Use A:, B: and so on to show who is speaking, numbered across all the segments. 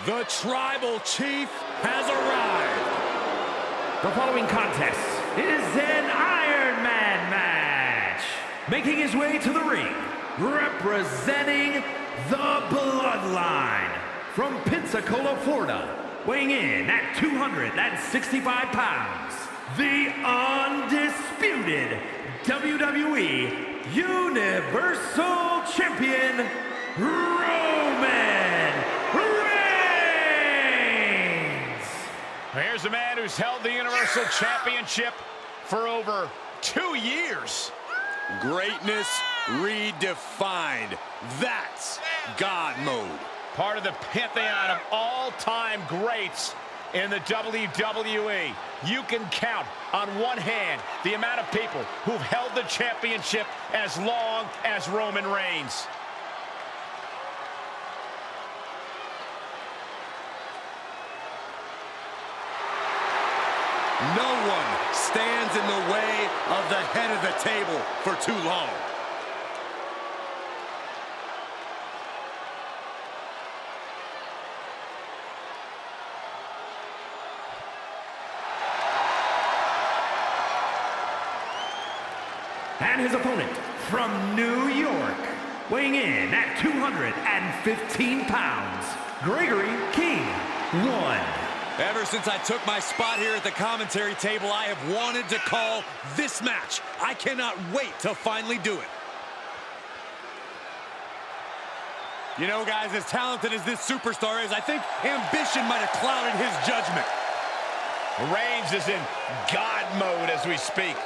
A: The Tribal Chief has arrived.
B: The following contest is an Iron Man match. Making his way to the ring, representing the Bloodline. From Pensacola, Florida, weighing in at 265 pounds, the undisputed WWE Universal Champion, Roman Reigns!
C: Here's a man who's held the Universal Championship for over 2 years.
A: Greatness redefined. That's God mode.
C: Part of the pantheon of all-time greats in the WWE. You can count on one hand the amount of people who've held the championship as long as Roman Reigns.
A: No one stands in the way of the head of the table for too long.
B: And his opponent from New York, weighing in at 215 pounds, Gregory King, 1.
A: Ever since I took my spot here at the commentary table, I have wanted to call this match. I cannot wait to finally do it. You know, guys, as talented as this superstar is, I think ambition might have clouded his judgment.
C: Reigns is in God mode as we speak.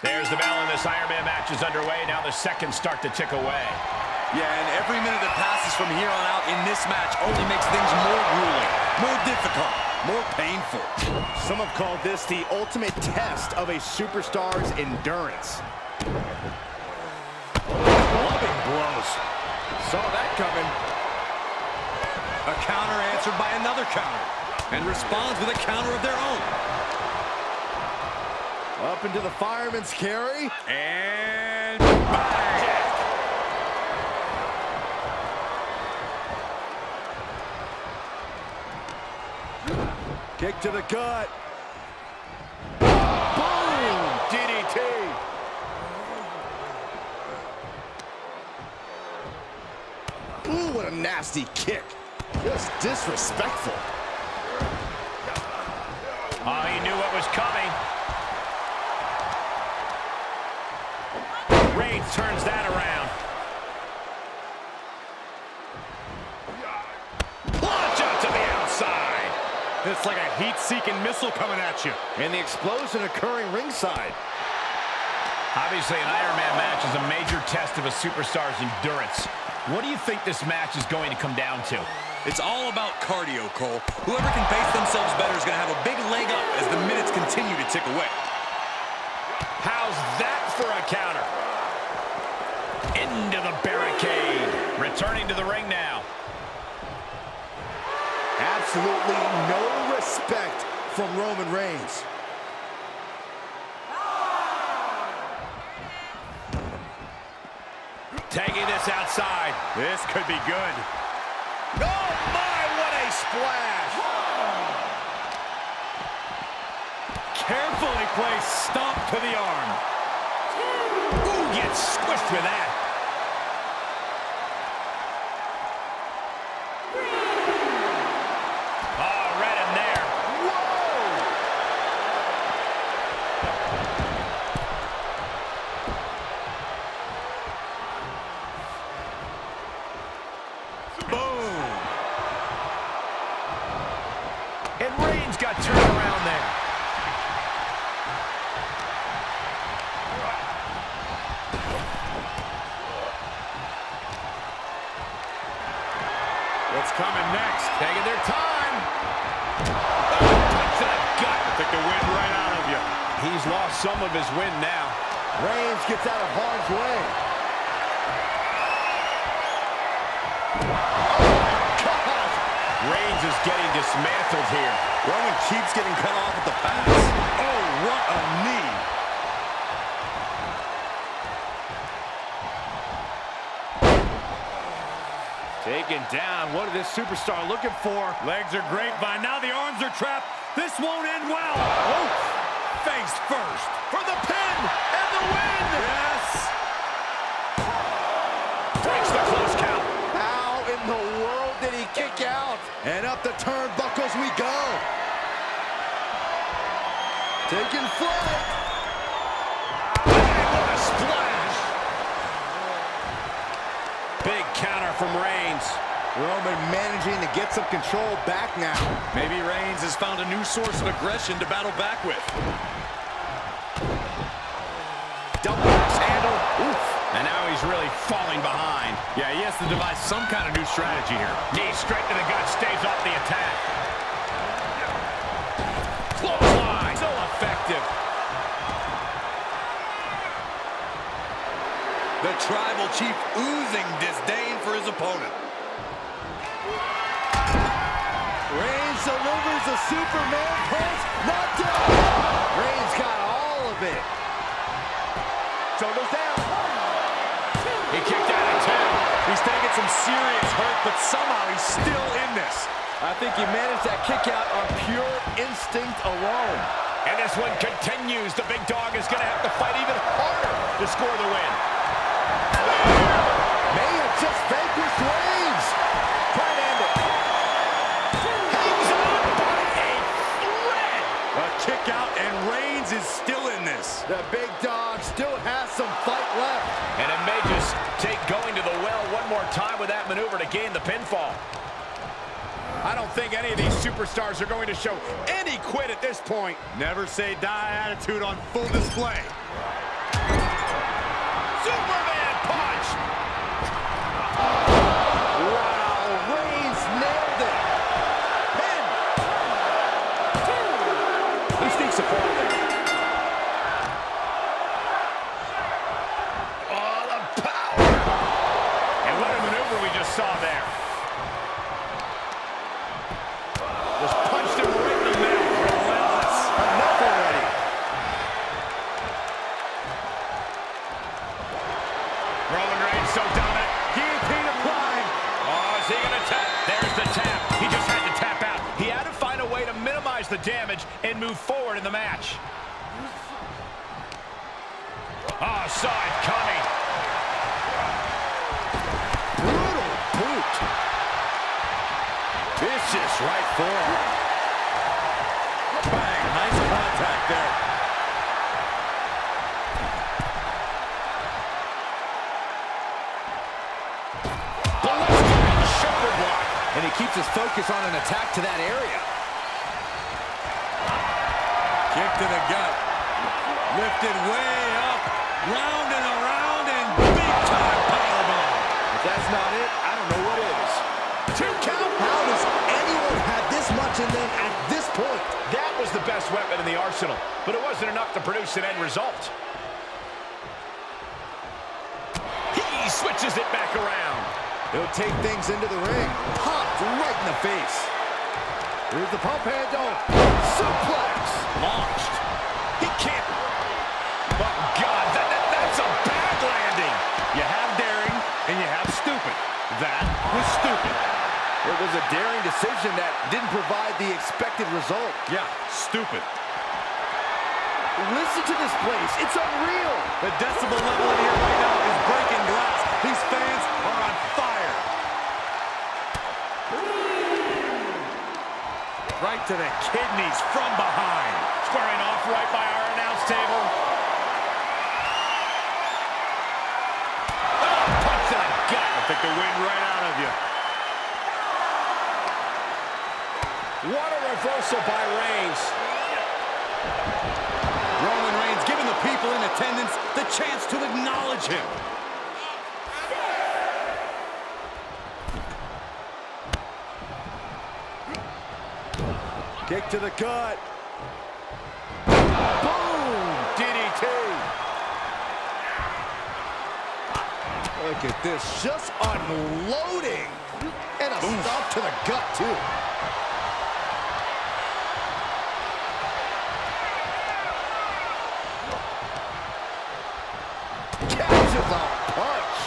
C: There's the bell, and this Iron Man match is underway. Now the seconds start to tick away.
A: Yeah, and every minute that passes from here on out in this match only makes things more grueling, more difficult, more painful.
D: Some have called this the ultimate test of a superstar's endurance. Loving blows. Saw that coming.
A: A counter answered by another counter, and responds with a counter of their own.
D: Up into the fireman's carry.
A: And bang!
D: Kick to the gut. Boom! DDT. Ooh, what a nasty kick. Just disrespectful.
C: Oh, he knew what was coming. Reigns turns that around. Launch out to the outside.
D: It's like a heat-seeking missile coming at you. And the explosion occurring ringside.
C: Obviously, an Iron Man match is a major test of a superstar's endurance. What do you think this match is going to come down to?
A: It's all about cardio, Cole. Whoever can pace themselves better is going to have a big leg up as the minutes continue to tick away.
C: How's that for a counter? Into the barricade. Returning to the ring now.
D: Absolutely no respect from Roman Reigns.
C: Taking this outside.
D: This could be good. Oh my, what a splash!
C: Carefully placed stomp to the arm. Ooh, gets squished with that. Oh, right in there. Boom. And Reigns got turned around there.
D: What's coming next?
C: Taking their time. Oh, punch to the gut.
D: Took the wind right out of you.
C: He's lost some of his wind now.
D: Reigns gets out of harm's way.
C: getting dismantled here.
D: Roman keeps getting cut off at the pass. Oh, what a knee. Taken down. What is this superstar looking for?
A: Legs are grapevine. Now the arms are trapped. This won't end well. Oh, face first.
D: For the pin and the win.
A: Yes.
C: Breaks the close count.
D: How in the world did he kick out? And up the turnbuckles we go. Taking flight.
C: Bang, what a splash. Big counter from Reigns.
D: Roman managing to get some control back now.
A: Maybe Reigns has found a new source of aggression to battle back with.
C: Double axe handle. Oof. And now he's really falling behind.
A: Yeah, he has to devise some kind of new strategy here.
C: Knee straight to the gut, stays off the attack. Clothesline. So effective.
A: The Tribal Chief oozing disdain for his opponent.
D: Reigns delivers a Superman punch. Not down. Reigns got all of it. Shoulders down.
C: He kicked out at 2.
A: He's taking some serious hurt, but somehow he's still in this.
D: I think he managed that kick out on pure instinct alone.
C: And this one continues. The big dog is going to have to fight even harder to score the win.
D: May have just vanquished Reigns. Try to end it.
C: Hangs on by a thread.
A: A kick out, and Reigns is still in this.
D: The big dog still has some fight left.
C: And it may just take going to the well one more time with that maneuver to gain the pinfall. I don't think any of these superstars are going to show any quit at this point.
A: Never say die attitude on full display.
C: Superman punch!
D: Wow, Reigns nailed it. Pin. He sneaks a forward there.
C: Oh, the power! And what a maneuver we just saw there. Just punched him right in the middle. Relentless.
D: Enough already.
C: Roman Reigns so dominant. Guillotine applied. Oh, is he going to tap? There's the tap. He just had to tap out. He had to find a way to minimize the damage and move forward in the match. Oh, saw it coming.
D: Brutal boot. Vicious right forearm.
A: Bang, nice contact there.
C: Ballistic shoulder block.
D: And he keeps his focus on an attack to that area.
A: Kick to the gut. Lifted way up. Round and around, and big-time powerbomb.
D: If that's not it, I don't know what is.
C: 2 count.
D: How does anyone have this much in them at this point?
C: That was the best weapon in the arsenal, but it wasn't enough to produce an end result. He switches it back around.
D: He'll take things into the ring. Popped right in the face. Here's the pump handle. Suplex.
C: Launched. He can't. Oh, God, that's a bad landing.
A: You have daring, and you have stupid. That was stupid.
D: It was a daring decision that didn't provide the expected result.
A: Yeah, stupid.
D: Listen to this place. It's unreal.
A: The decibel level in here right now is breaking glass. These fans are on fire. Right to the kidneys from behind.
C: Squaring off right by our announce table. Oh, punch to the gut.
A: I'll take the wind right out of you.
C: What a reversal by Reigns.
A: Roman Reigns giving the people in attendance the chance to acknowledge him.
D: Kick to the gut. Boom! DDT. Look at this, just unloading. And a stomp to the gut, too. unleashes a punch.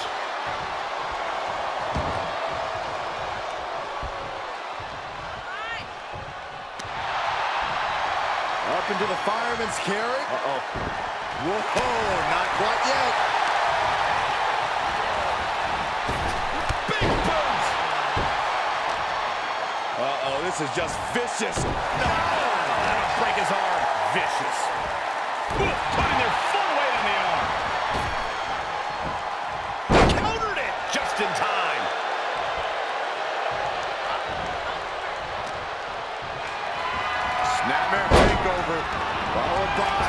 D: Up into the fireman's carry. Uh-oh. Whoa, not quite yet.
C: Big boot!
D: Uh-oh, this is just vicious.
C: No! That'll break his arm. Vicious. Putting their full weight on the arm. Countered it just in time.
D: Snapmare takeover, followed by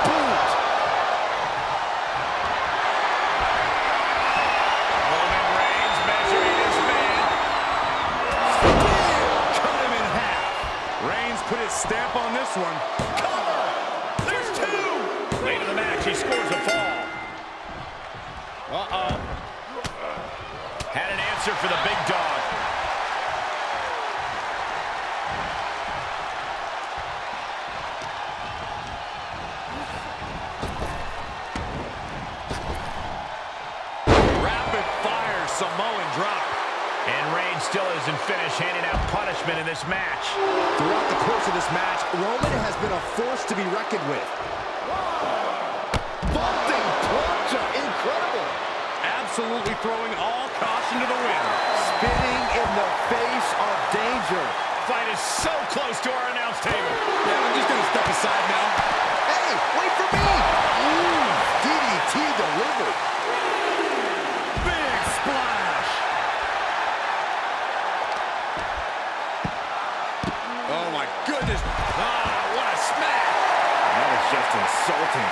D: boot.
C: Roman Reigns measuring his man.
D: Cut him in half. Reigns put his stamp on this one.
C: Cover! There's two! Late in the match, he scores a fall. Uh-oh. Had an answer for the big dog.
A: Samoan drop.
C: And Reigns still isn't finished handing out punishment in this match.
D: Throughout the course of this match, Roman has been a force to be reckoned with. Vaulting plunger, incredible.
A: Absolutely throwing all caution to the wind.
D: Spinning in the face of danger.
C: Fight is so close to our announce table.
A: Yeah, I'm just gonna step aside now.
D: Hey, wait for me. Ooh, DDT delivered.
A: Big splash. Oh my goodness. Ah, what a smash.
D: That is just insulting.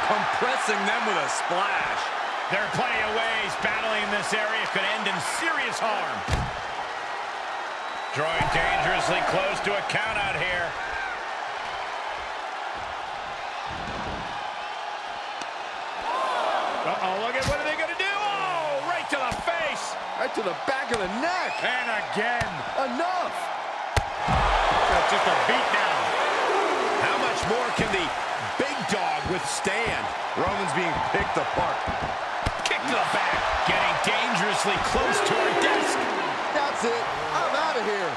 A: Compressing them with a splash.
C: There are plenty of ways battling in this area could end in serious harm. Drawing dangerously close to a count out here. Uh-oh, look at what are they going to do? Oh, right to the face.
D: Right to the back of the neck.
A: And again.
D: Enough.
C: That's just a beat down. How much more can the big dog withstand?
D: Roman's being picked apart.
C: Kick to the back. Getting dangerously close to our desk.
D: That's it. I'm out of here.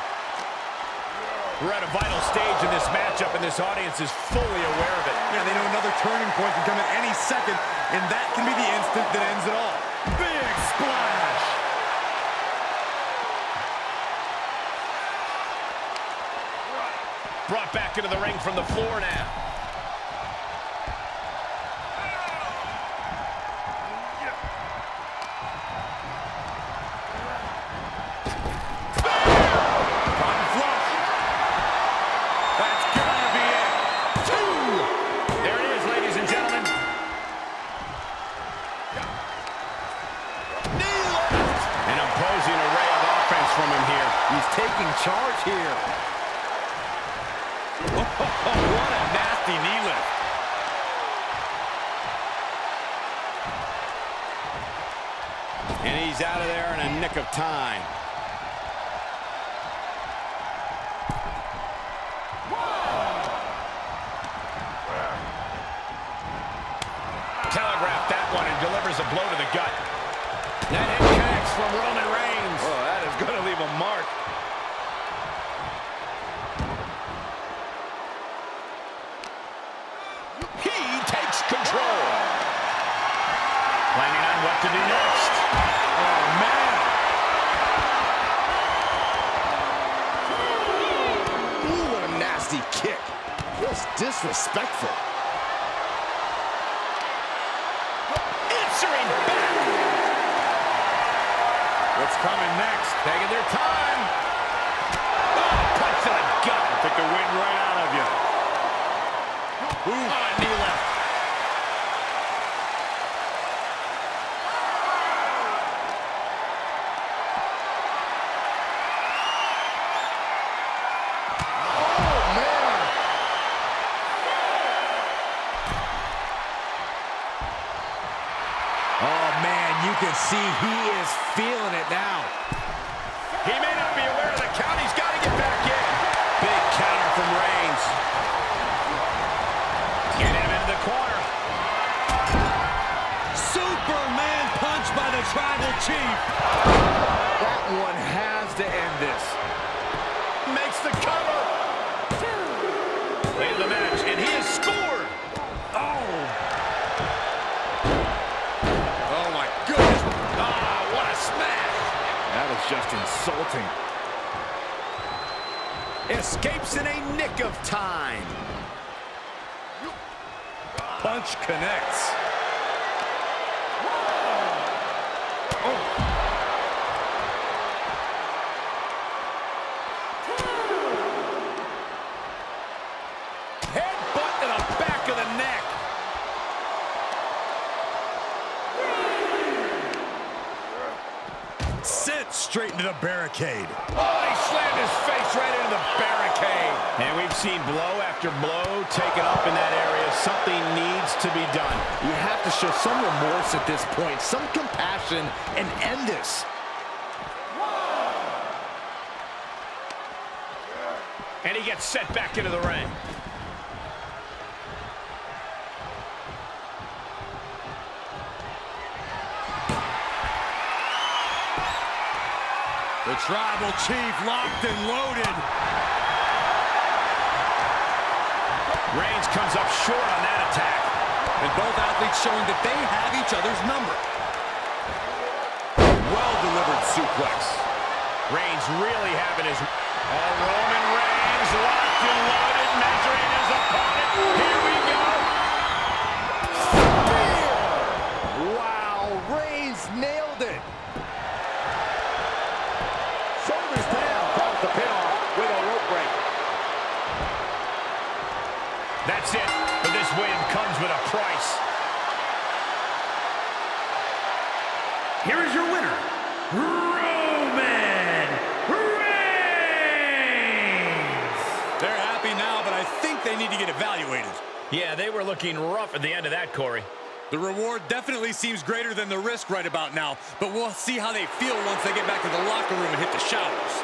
C: We're at a vital stage in this matchup, and this audience is fully aware of it.
A: Yeah, they know another turning point can come at any second, and that can be the instant that ends it all. Big splash!
C: Brought back into the ring from the floor now.
D: Taking charge here.
A: What a nasty knee lift.
C: And he's out of there in a nick of time. Telegraphed that one and delivers a blow to the gut. That hit connects from Roman Reigns.
D: Oh, that is going to leave a mark.
C: He takes control. Planning on what to do next.
A: Oh, man.
D: Ooh, what a nasty kick. Just disrespectful.
C: Answering back.
A: What's coming next?
C: Taking their time. Oh, punch to the gut.
A: Took the wind right out of you.
C: Ooh. Oh, knee left.
D: Oh, man.
A: Oh, man, you can see he is feeling it now.
C: He may not be aware of the count. He's got to get back in. Big counter from Reigns. Get him into the corner.
A: Superman punch by the Tribal Chief.
D: That one has to end this.
C: Makes the cover. Late in the match, and he has scored.
A: Oh my goodness.
C: Ah, what a smash.
D: That is just insulting.
C: Escapes in a nick of time.
A: Punch connects.
C: Headbutt to the back of the neck.
A: Sent straight into the barricade.
C: Oh, he slammed his face right into the barricade. And we've seen blow after blow taken up in that area. Something needs to be done.
D: You have to show some remorse at this point, some compassion, and end this.
C: And he gets set back into the ring.
A: The Tribal Chief locked and loaded.
C: Reigns comes up short on that attack.
A: And both athletes showing that they have each other's number. Well-delivered suplex.
C: Reigns really having his... Oh, Roman Reigns locked and loaded, measuring his opponent. Here we go.
D: Wow, Reigns nailed it. Shoulders down, calls the pin off with a rope break.
C: That's it. But this win comes with a price.
B: Here is your winner, Roman Reigns!
A: They're happy now, but I think they need to get evaluated.
C: Yeah, they were looking rough at the end of that, Corey.
A: The reward definitely seems greater than the risk right about now, but we'll see how they feel once they get back to the locker room and hit the showers.